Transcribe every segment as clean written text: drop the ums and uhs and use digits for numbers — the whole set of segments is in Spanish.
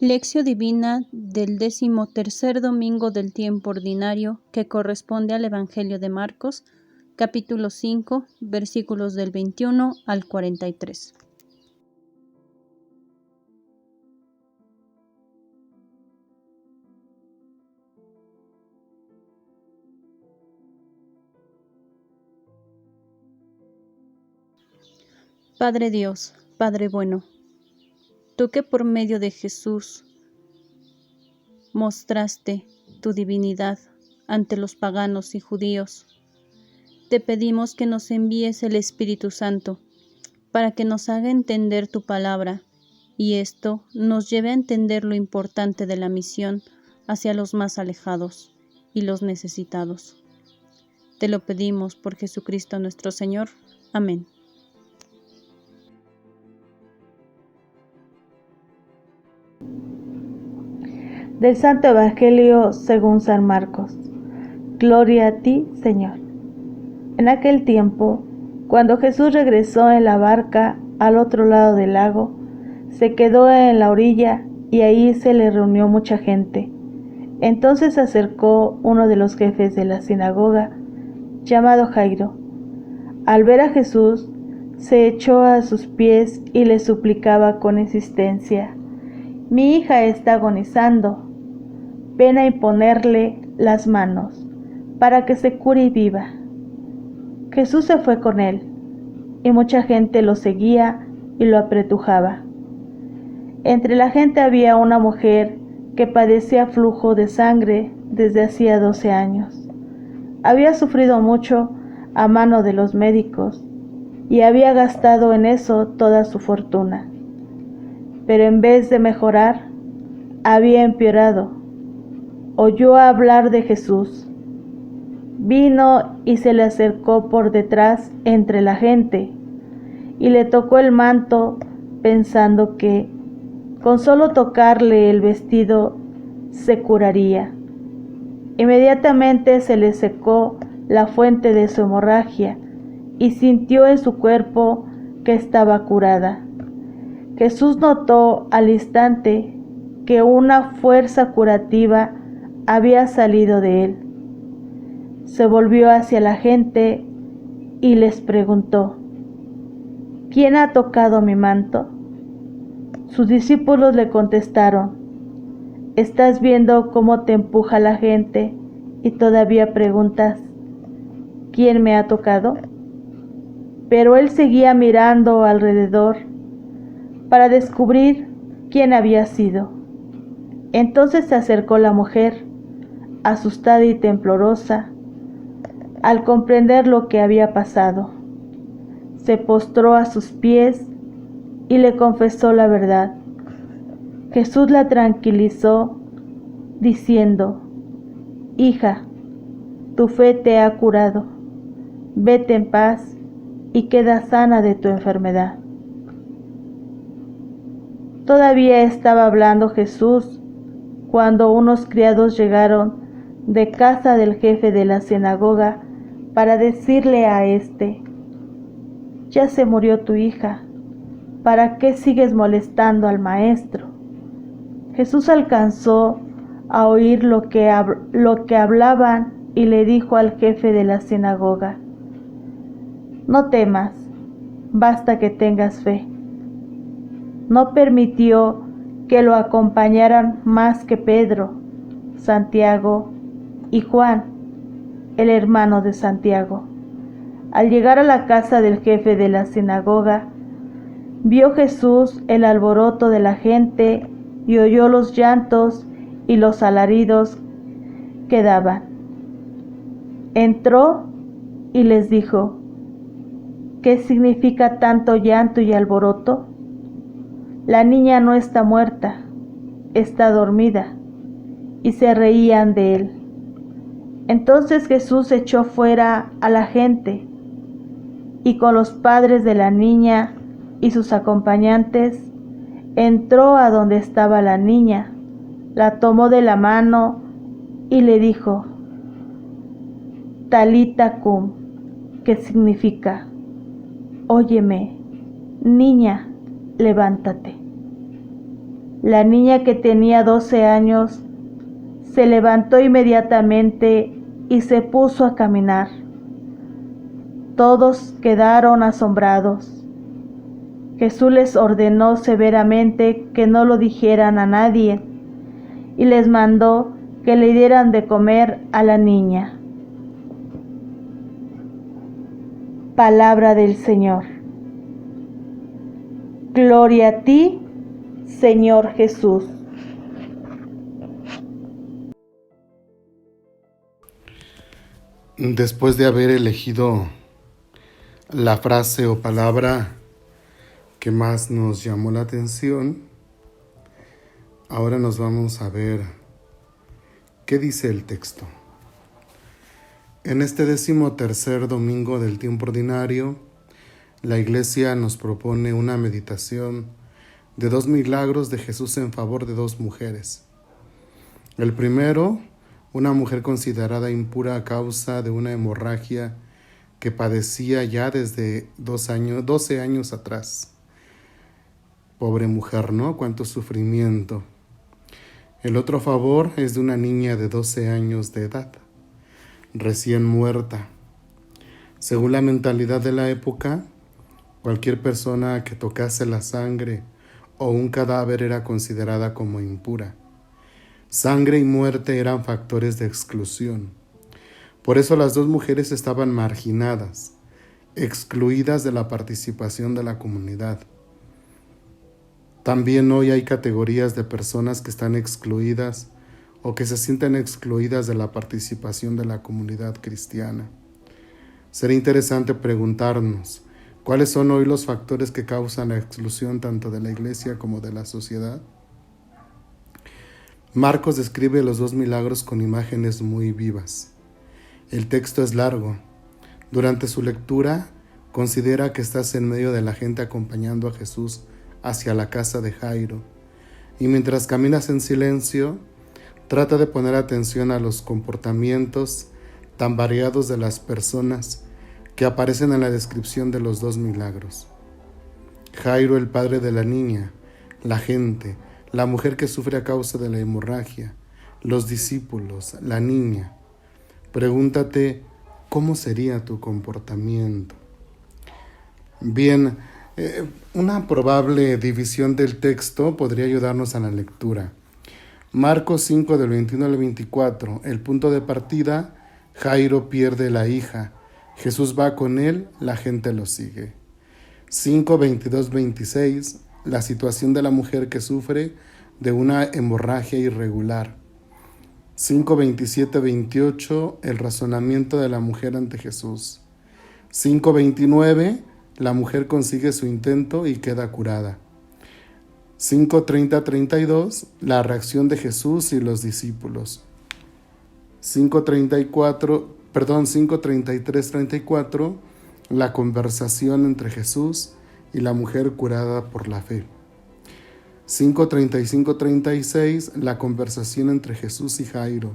Lección Divina del 13º domingo del tiempo ordinario, que corresponde al Evangelio de Marcos, capítulo 5, versículos del 21 al 43. Padre Dios, Padre bueno, tú que por medio de Jesús mostraste tu divinidad ante los paganos y judíos, te pedimos que nos envíes el Espíritu Santo para que nos haga entender tu palabra y esto nos lleve a entender lo importante de la misión hacia los más alejados y los necesitados. Te lo pedimos por Jesucristo nuestro Señor. Amén. Del Santo Evangelio según San Marcos. Gloria a ti, Señor. En aquel tiempo, cuando Jesús regresó en la barca al otro lado del lago, se quedó en la orilla y ahí se le reunió mucha gente. Entonces se acercó uno de los jefes de la sinagoga, llamado Jairo. Al ver a Jesús, se echó a sus pies y le suplicaba con insistencia: «Mi hija está agonizando. Ven a imponerle las manos, para que se cure y viva». Jesús se fue con él, y mucha gente lo seguía y lo apretujaba. Entre la gente había una mujer que padecía flujo de sangre desde hacía 12 años. Había sufrido mucho a mano de los médicos, y había gastado en eso toda su fortuna. Pero en vez de mejorar, había empeorado. Oyó hablar de Jesús. Vino y se le acercó por detrás entre la gente, y le tocó el manto pensando que con solo tocarle el vestido se curaría. Inmediatamente se le secó la fuente de su hemorragia y sintió en su cuerpo que estaba curada. Jesús notó al instante que una fuerza curativa había salido de él. Se volvió hacia la gente y les preguntó: «¿Quién ha tocado mi manto?». Sus discípulos le contestaron: «¿Estás viendo cómo te empuja la gente y todavía preguntas: ¿quién me ha tocado?». Pero él seguía mirando alrededor para descubrir quién había sido. Entonces se acercó la mujer, asustada y temblorosa, al comprender lo que había pasado. Se postró a sus pies y le confesó la verdad. Jesús la tranquilizó, diciendo: «Hija, tu fe te ha curado. Vete en paz y queda sana de tu enfermedad». Todavía estaba hablando Jesús cuando unos criados llegaron de casa del jefe de la sinagoga para decirle a éste: «Ya se murió tu hija, ¿para qué sigues molestando al maestro?». Jesús alcanzó a oír lo que hablaban y le dijo al jefe de la sinagoga: «No temas, basta que tengas fe». No permitió que lo acompañaran más que Pedro, Santiago y Juan, el hermano de Santiago. Al llegar a la casa del jefe de la sinagoga, vio Jesús el alboroto de la gente y oyó los llantos y los alaridos que daban. Entró y les dijo: «¿Qué significa tanto llanto y alboroto? La niña no está muerta, está dormida». Y se reían de él. Entonces Jesús echó fuera a la gente y con los padres de la niña y sus acompañantes entró a donde estaba la niña, la tomó de la mano y le dijo: «Talita cum», que significa: óyeme, niña, levántate. La niña, que tenía 12 años, se levantó inmediatamente y se puso a caminar. Todos quedaron asombrados. Jesús les ordenó severamente que no lo dijeran a nadie y les mandó que le dieran de comer a la niña. Palabra del Señor. Gloria a ti, Señor Jesús. Después de haber elegido la frase o palabra que más nos llamó la atención, ahora nos vamos a ver qué dice el texto. En este 13º domingo del tiempo ordinario, la Iglesia nos propone una meditación de 2 milagros de Jesús en favor de 2 mujeres. El primero, una mujer considerada impura a causa de una hemorragia que padecía ya desde 12 años atrás. Pobre mujer, ¿no? Cuánto sufrimiento. El otro favor es de una niña de 12 años de edad, recién muerta. Según la mentalidad de la época, cualquier persona que tocase la sangre o un cadáver era considerada como impura. Sangre y muerte eran factores de exclusión. Por eso las 2 mujeres estaban marginadas, excluidas de la participación de la comunidad. También hoy hay categorías de personas que están excluidas o que se sienten excluidas de la participación de la comunidad cristiana. Sería interesante preguntarnos, ¿cuáles son hoy los factores que causan la exclusión tanto de la Iglesia como de la sociedad? Marcos describe los 2 milagros con imágenes muy vivas. El texto es largo. Durante su lectura, considera que estás en medio de la gente acompañando a Jesús hacia la casa de Jairo. Y mientras caminas en silencio, trata de poner atención a los comportamientos tan variados de las personas que aparecen en la descripción de los 2 milagros. Jairo, el padre de la niña, la gente, la mujer que sufre a causa de la hemorragia, los discípulos, la niña. Pregúntate, ¿cómo sería tu comportamiento? Bien, una probable división del texto podría ayudarnos a la lectura. Marcos 5 del 21 al 24, el punto de partida: Jairo pierde la hija, Jesús va con él, la gente lo sigue. 5, 22, 26, la situación de la mujer que sufre de una hemorragia irregular. 5, 27, 28, el razonamiento de la mujer ante Jesús. 5, 29, la mujer consigue su intento y queda curada. 5, 30, 32, la reacción de Jesús y los discípulos. 5, 33, 34, la conversación entre Jesús y la mujer curada por la fe. 5, 35, 36, la conversación entre Jesús y Jairo.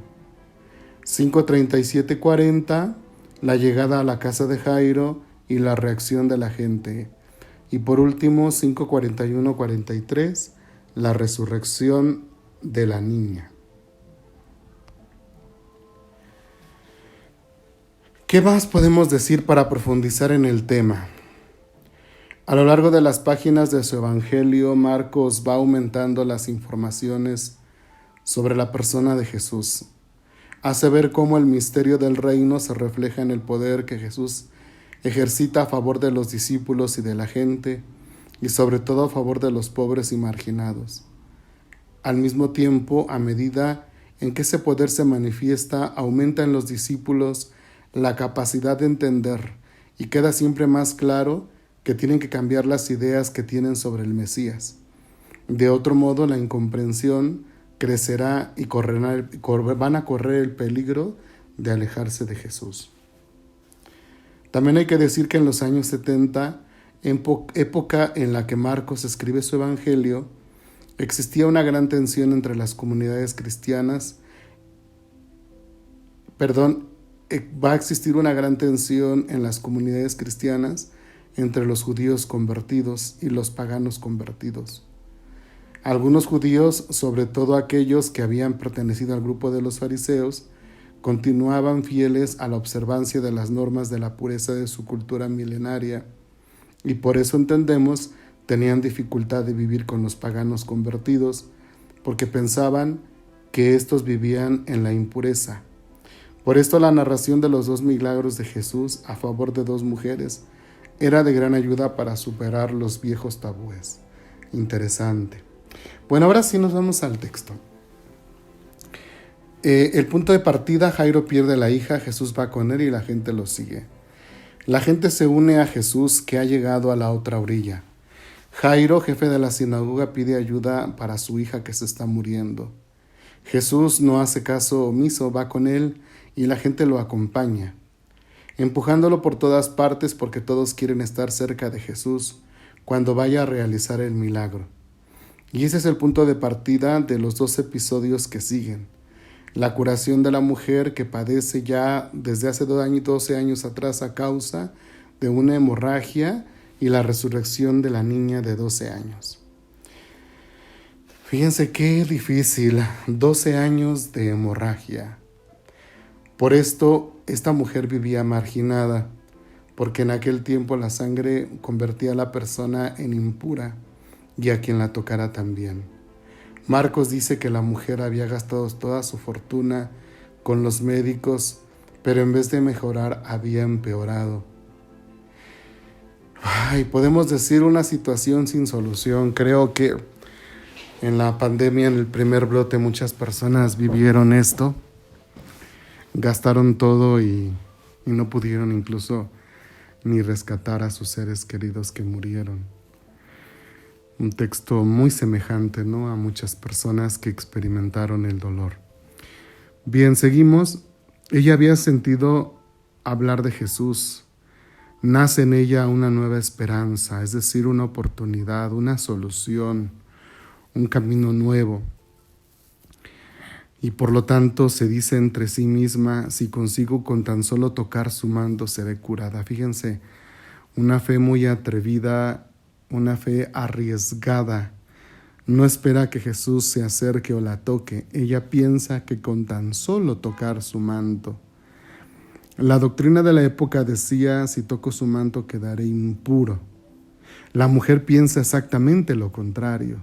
5, 37, 40, la llegada a la casa de Jairo y la reacción de la gente. Y por último, 5, 41, 43, la resurrección de la niña. ¿Qué más podemos decir para profundizar en el tema? A lo largo de las páginas de su Evangelio, Marcos va aumentando las informaciones sobre la persona de Jesús. Hace ver cómo el misterio del reino se refleja en el poder que Jesús ejercita a favor de los discípulos y de la gente, y sobre todo a favor de los pobres y marginados. Al mismo tiempo, a medida en que ese poder se manifiesta, aumenta en los discípulos la capacidad de entender, y queda siempre más claro que tienen que cambiar las ideas que tienen sobre el Mesías. De otro modo, la incomprensión crecerá y van a correr el peligro de alejarse de Jesús. También hay que decir que en los años 70, época en la que Marcos escribe su Evangelio, existía una gran tensión entre las comunidades cristianas, va a existir una gran tensión en las comunidades cristianas entre los judíos convertidos y los paganos convertidos. Algunos judíos, sobre todo aquellos que habían pertenecido al grupo de los fariseos, continuaban fieles a la observancia de las normas de la pureza de su cultura milenaria, y por eso entendemos tenían dificultad de vivir con los paganos convertidos, porque pensaban que éstos vivían en la impureza. Por esto la narración de los 2 milagros de Jesús a favor de 2 mujeres era de gran ayuda para superar los viejos tabúes. Interesante. Bueno, ahora sí nos vamos al texto. El punto de partida: Jairo pierde a la hija, Jesús va con él y la gente lo sigue. La gente se une a Jesús, que ha llegado a la otra orilla. Jairo, jefe de la sinagoga, pide ayuda para su hija que se está muriendo. Jesús no hace caso omiso, va con él y la gente lo acompaña, empujándolo por todas partes porque todos quieren estar cerca de Jesús cuando vaya a realizar el milagro. Y ese es el punto de partida de los 2 episodios que siguen. La curación de la mujer que padece ya desde hace 12 años atrás a causa de una hemorragia y la resurrección de la niña de 12 años. Fíjense qué difícil, 12 años de hemorragia. Por esto, esta mujer vivía marginada, porque en aquel tiempo la sangre convertía a la persona en impura y a quien la tocara también. Marcos dice que la mujer había gastado toda su fortuna con los médicos, pero en vez de mejorar había empeorado. Podemos decir una situación sin solución. Creo que en la pandemia, en el primer brote, muchas personas vivieron esto. Gastaron todo y no pudieron incluso ni rescatar a sus seres queridos que murieron. Un texto muy semejante, ¿no?, a muchas personas que experimentaron el dolor. Bien, seguimos. Ella había sentido hablar de Jesús. Nace en ella una nueva esperanza, es decir, una oportunidad, una solución, un camino nuevo. Y por lo tanto se dice entre sí misma: si consigo con tan solo tocar su manto seré curada. Fíjense, una fe muy atrevida, una fe arriesgada. No espera que Jesús se acerque o la toque. Ella piensa que con tan solo tocar su manto. La doctrina de la época decía: si toco su manto quedaré impuro. La mujer piensa exactamente lo contrario.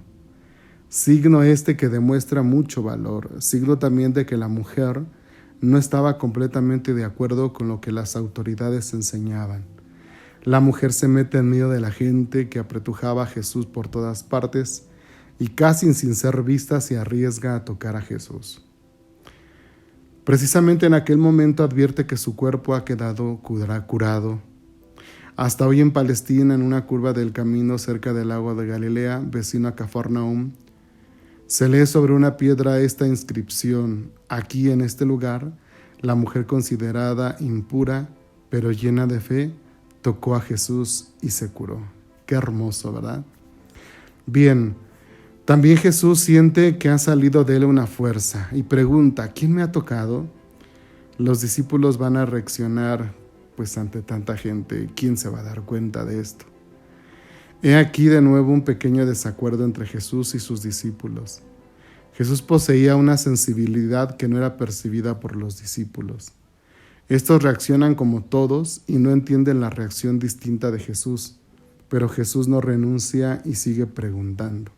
Signo este que demuestra mucho valor, signo también de que la mujer no estaba completamente de acuerdo con lo que las autoridades enseñaban. La mujer se mete en medio de la gente que apretujaba a Jesús por todas partes y casi sin ser vista se arriesga a tocar a Jesús. Precisamente en aquel momento advierte que su cuerpo ha quedado curado. Hasta hoy en Palestina, en una curva del camino cerca del lago de Galilea, vecino a Cafarnaúm, se lee sobre una piedra esta inscripción: aquí en este lugar, la mujer considerada impura, pero llena de fe, tocó a Jesús y se curó. Qué hermoso, ¿verdad? Bien, también Jesús siente que ha salido de él una fuerza y pregunta: ¿quién me ha tocado? Los discípulos van a reaccionar, pues ante tanta gente, ¿quién se va a dar cuenta de esto? He aquí de nuevo un pequeño desacuerdo entre Jesús y sus discípulos. Jesús poseía una sensibilidad que no era percibida por los discípulos. Estos reaccionan como todos y no entienden la reacción distinta de Jesús, pero Jesús no renuncia y sigue preguntando.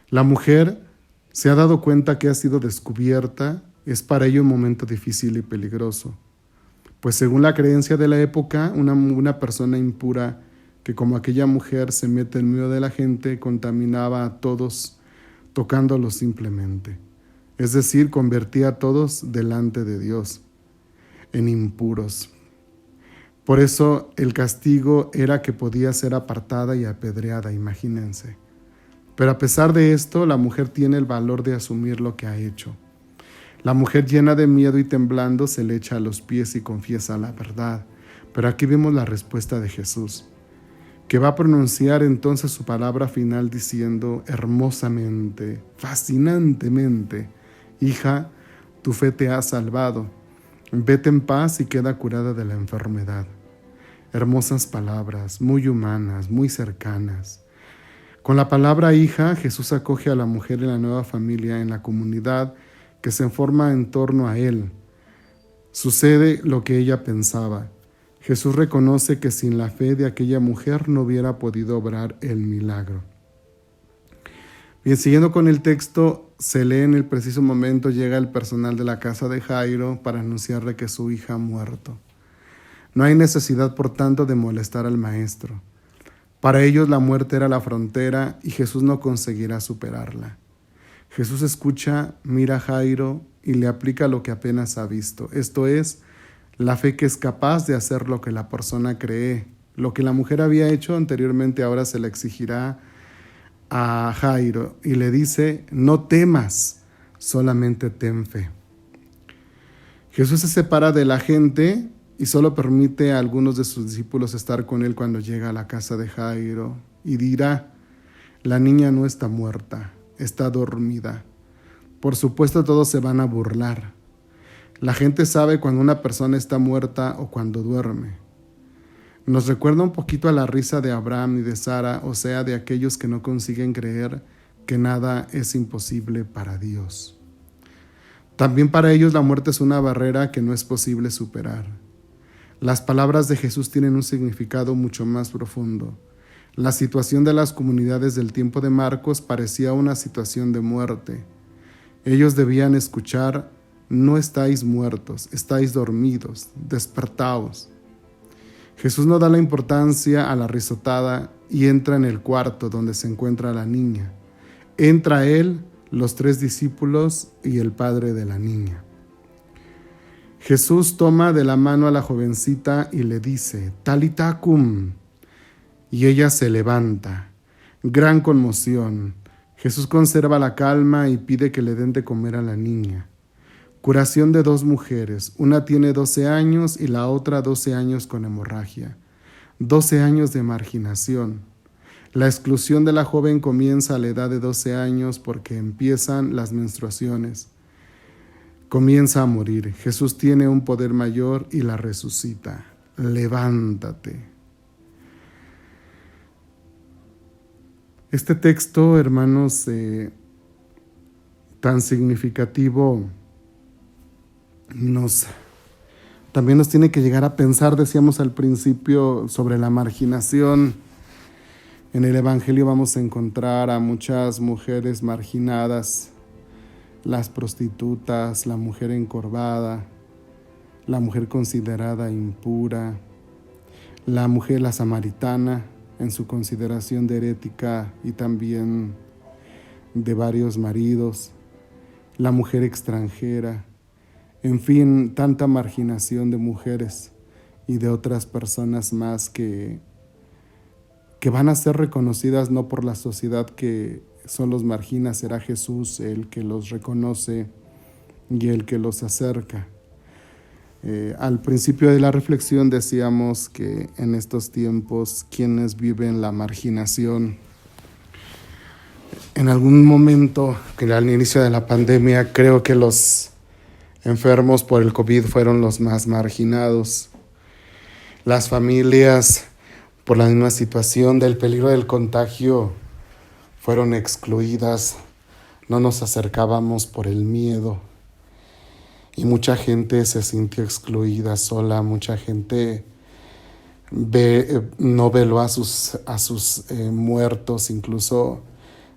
La mujer se ha dado cuenta que ha sido descubierta. Es para ella un momento difícil y peligroso, pues según la creencia de la época, una persona impura que como aquella mujer se mete en medio de la gente contaminaba a todos tocándolos simplemente, es decir, convertía a todos delante de Dios en impuros. Por eso el castigo era que podía ser apartada y apedreada, imagínense. Pero a pesar de esto, la mujer tiene el valor de asumir lo que ha hecho. La mujer, llena de miedo y temblando, se le echa a los pies y confiesa la verdad. Pero aquí vemos la respuesta de Jesús, que va a pronunciar entonces su palabra final diciendo hermosamente, fascinantemente: hija, tu fe te ha salvado. Vete en paz y queda curada de la enfermedad. Hermosas palabras, muy humanas, muy cercanas. Con la palabra hija, Jesús acoge a la mujer en la nueva familia, en la comunidad que se forma en torno a él. Sucede lo que ella pensaba. Jesús reconoce que sin la fe de aquella mujer no hubiera podido obrar el milagro. Bien, siguiendo con el texto, se lee: en el preciso momento llega el personal de la casa de Jairo para anunciarle que su hija ha muerto. No hay necesidad, por tanto, de molestar al maestro. Para ellos la muerte era la frontera y Jesús no conseguirá superarla. Jesús escucha, mira a Jairo y le aplica lo que apenas ha visto. Esto es, la fe que es capaz de hacer lo que la persona cree. Lo que la mujer había hecho anteriormente ahora se le exigirá a Jairo y le dice: no temas, solamente ten fe. Jesús se separa de la gente y solo permite a algunos de sus discípulos estar con él cuando llega a la casa de Jairo y dirá: la niña no está muerta, está dormida. Por supuesto, todos se van a burlar. La gente sabe cuando una persona está muerta o cuando duerme. Nos recuerda un poquito a la risa de Abraham y de Sara, o sea, de aquellos que no consiguen creer que nada es imposible para Dios. También para ellos la muerte es una barrera que no es posible superar. Las palabras de Jesús tienen un significado mucho más profundo. La situación de las comunidades del tiempo de Marcos parecía una situación de muerte. Ellos debían escuchar: no estáis muertos, estáis dormidos, despertaos. Jesús no da la importancia a la risotada y entra en el cuarto donde se encuentra la niña. Entra él, los 3 discípulos y el padre de la niña. Jesús toma de la mano a la jovencita y le dice: Talita cum. Y ella se levanta. Gran conmoción. Jesús conserva la calma y pide que le den de comer a la niña. Curación de 2 mujeres. Una tiene 12 años y la otra 12 años con hemorragia. 12 años de marginación. La exclusión de la joven comienza a la edad de 12 años porque empiezan las menstruaciones. Comienza a morir. Jesús tiene un poder mayor y la resucita. Levántate. Este texto, hermanos, tan significativo, también nos tiene que llegar a pensar, decíamos al principio, sobre la marginación. En el Evangelio vamos a encontrar a muchas mujeres marginadas: las prostitutas, la mujer encorvada, la mujer considerada impura, la mujer, la samaritana, en su consideración de herética y también de varios maridos, la mujer extranjera. En fin, tanta marginación de mujeres y de otras personas más que van a ser reconocidas no por la sociedad que solo los margina, será Jesús el que los reconoce y el que los acerca. Al principio de la reflexión decíamos que en estos tiempos quienes viven la marginación. En algún momento, que al inicio de la pandemia, creo que los enfermos por el COVID fueron los más marginados. Las familias, por la misma situación del peligro del contagio, fueron excluidas. No nos acercábamos por el miedo. Y mucha gente se sintió excluida, sola. Mucha gente no veló a sus muertos, incluso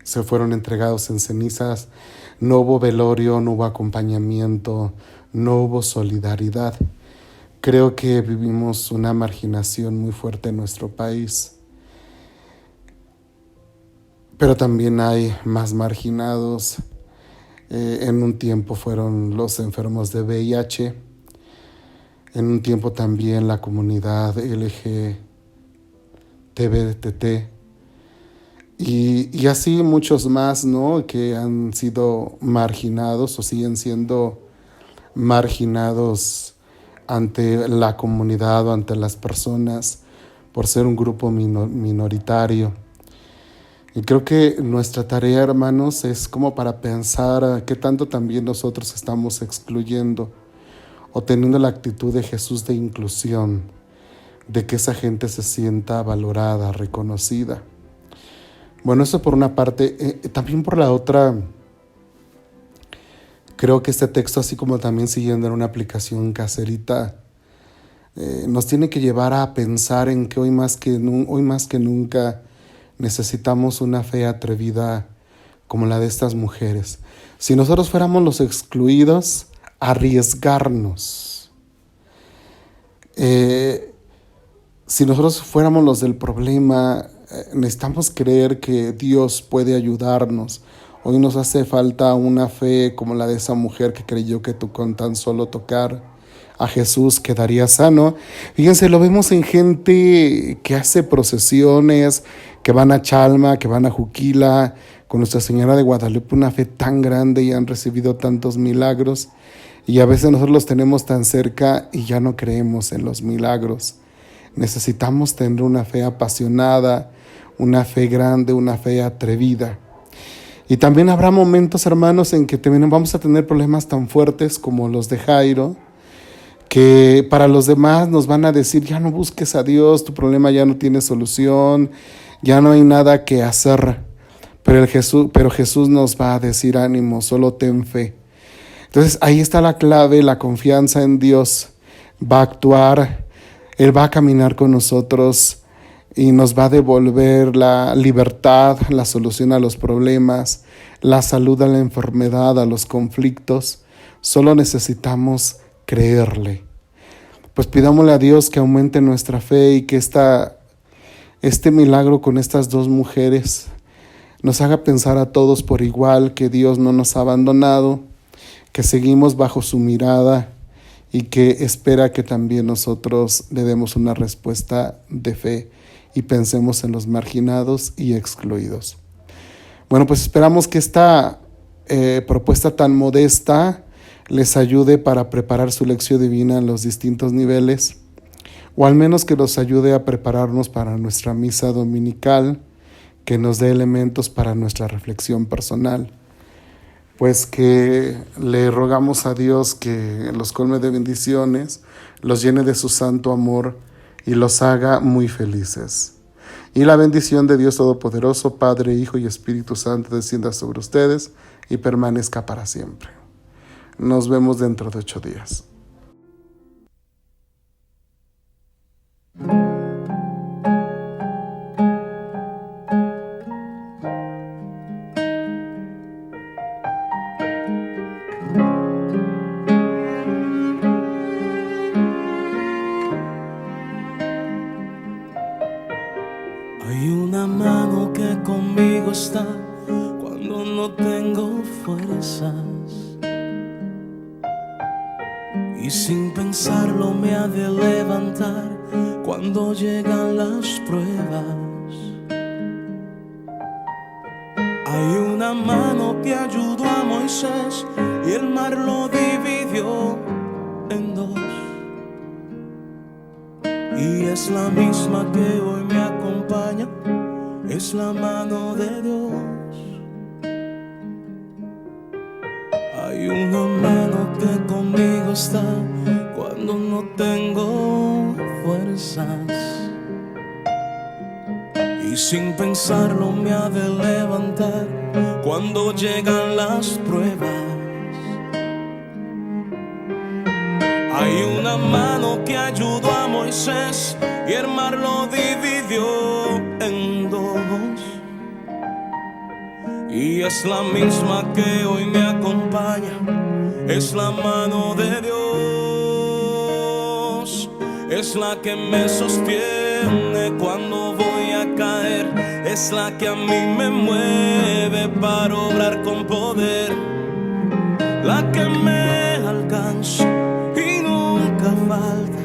se fueron entregados en cenizas. No hubo velorio, no hubo acompañamiento, no hubo solidaridad. Creo que vivimos una marginación muy fuerte en nuestro país. Pero también hay más marginados. En un tiempo fueron los enfermos de VIH. En un tiempo también la comunidad LGTB. Y así muchos más, ¿no?, que han sido marginados o siguen siendo marginados ante la comunidad o ante las personas por ser un grupo minoritario. Y creo que nuestra tarea, hermanos, es como para pensar qué tanto también nosotros estamos excluyendo o teniendo la actitud de Jesús de inclusión, de que esa gente se sienta valorada, reconocida. Bueno, eso por una parte. También por la otra, creo que este texto, así como también siguiendo en una aplicación caserita, nos tiene que llevar a pensar en que hoy más que nunca necesitamos una fe atrevida como la de estas mujeres. Si nosotros fuéramos los excluidos, arriesgarnos. Si nosotros fuéramos los del problema, necesitamos creer que Dios puede ayudarnos. Hoy nos hace falta una fe como la de esa mujer que creyó que con tan solo tocar a Jesús quedaría sano. Fíjense, lo vemos en gente que hace procesiones, que van a Chalma, que van a Juquila, con Nuestra Señora de Guadalupe, una fe tan grande y han recibido tantos milagros. Y a veces nosotros los tenemos tan cerca y ya no creemos en los milagros. Necesitamos tener una fe apasionada, una fe grande, una fe atrevida. Y también habrá momentos, hermanos, en que también vamos a tener problemas tan fuertes como los de Jairo, que para los demás nos van a decir, ya no busques a Dios, tu problema ya no tiene solución, ya no hay nada que hacer. Pero Jesús nos va a decir, ánimo, solo ten fe. Entonces ahí está la clave, la confianza en Dios. Va a actuar, Él va a caminar con nosotros y nos va a devolver la libertad, la solución a los problemas, la salud a la enfermedad, a los conflictos. Solo necesitamos creerle. Pues pidámosle a Dios que aumente nuestra fe y que este milagro con estas dos mujeres nos haga pensar a todos por igual que Dios no nos ha abandonado, que seguimos bajo su mirada y que espera que también nosotros le demos una respuesta de fe y pensemos en los marginados y excluidos. Bueno, pues esperamos que esta propuesta tan modesta les ayude para preparar su lección divina en los distintos niveles, o al menos que los ayude a prepararnos para nuestra misa dominical, que nos dé elementos para nuestra reflexión personal. Pues que le rogamos a Dios que los colme de bendiciones, los llene de su santo amor y los haga muy felices. Y la bendición de Dios Todopoderoso, Padre, Hijo y Espíritu Santo, descienda sobre ustedes y permanezca para siempre. Nos vemos dentro de 8 días. Hay una mano que conmigo está cuando no tengo fuerzas, y sin pensarlo me ha de levantar cuando llegan las pruebas. Hay una mano que ayudó a Moisés y el mar lo dividió en dos, y es la misma que hoy me acompaña, es la mano de Dios. Hay una mano que conmigo está cuando no tengo fuerzas, y sin pensarlo me ha de levantar cuando llegan las pruebas. Hay una mano que ayudó a Moisés y el mar lo dividió en dos, y es la misma que hoy me acompaña, es la mano de Dios. Es la que me sostiene cuando voy a caer, es la que a mí me mueve para obrar con poder, la que me alcanza y nunca falta,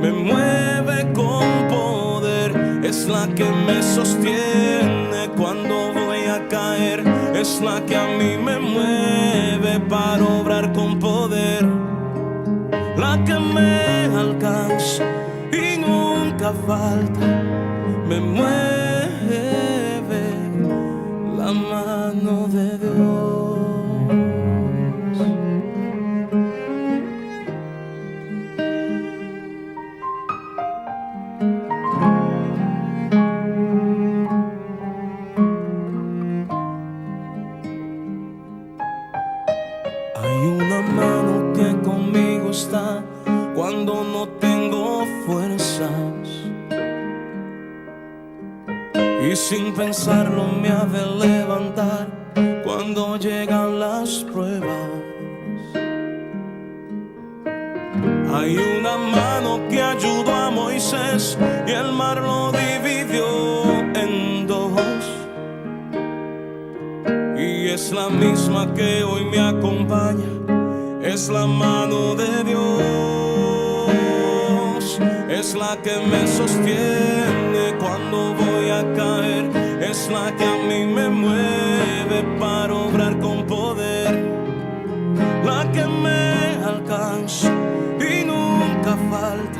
me mueve con poder. Es la que me sostiene cuando voy a caer, es la que a mí me mueve para obrar con poder, la que me alcanza y nunca falta, me mueve la mano de Dios. cuando no tengo fuerzas. Y sin pensarlo me ha de levantar cuando llegan las pruebas. Hay una mano que ayudó a Moisés y el mar lo dividió en dos. Y es la misma que hoy me acompaña, es la mano de Dios. Es la que me sostiene cuando voy a caer, es la que a mí me mueve para obrar con poder, la que me alcanza y nunca falta,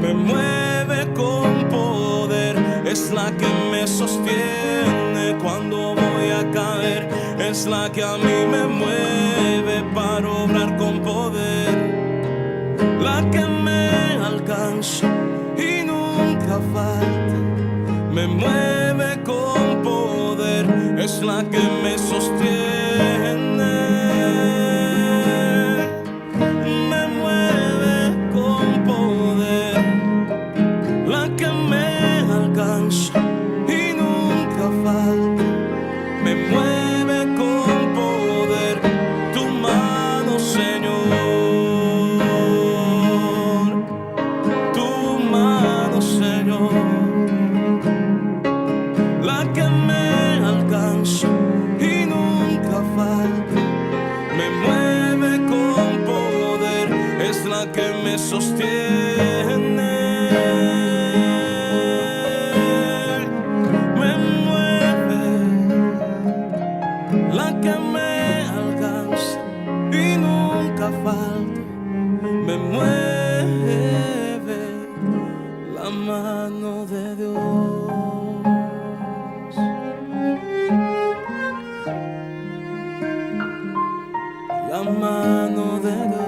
me mueve con poder. Es la que me sostiene cuando voy a caer, es la que a mí me mueve para obrar con poder, la que me alcanza y nunca falta, me mueve con poder. Es la que me sostiene, me mueve con poder, la que me alcanza y nunca falta, me mueve con poder. Tu mano, Señor, tu mano, Señor, la que me alcanza y nunca falta, me mueve con poder. Es la que me sostiene, me mueve, la que me alcanza y nunca falta, me mueve, la mano de Dios, la mano de Dios.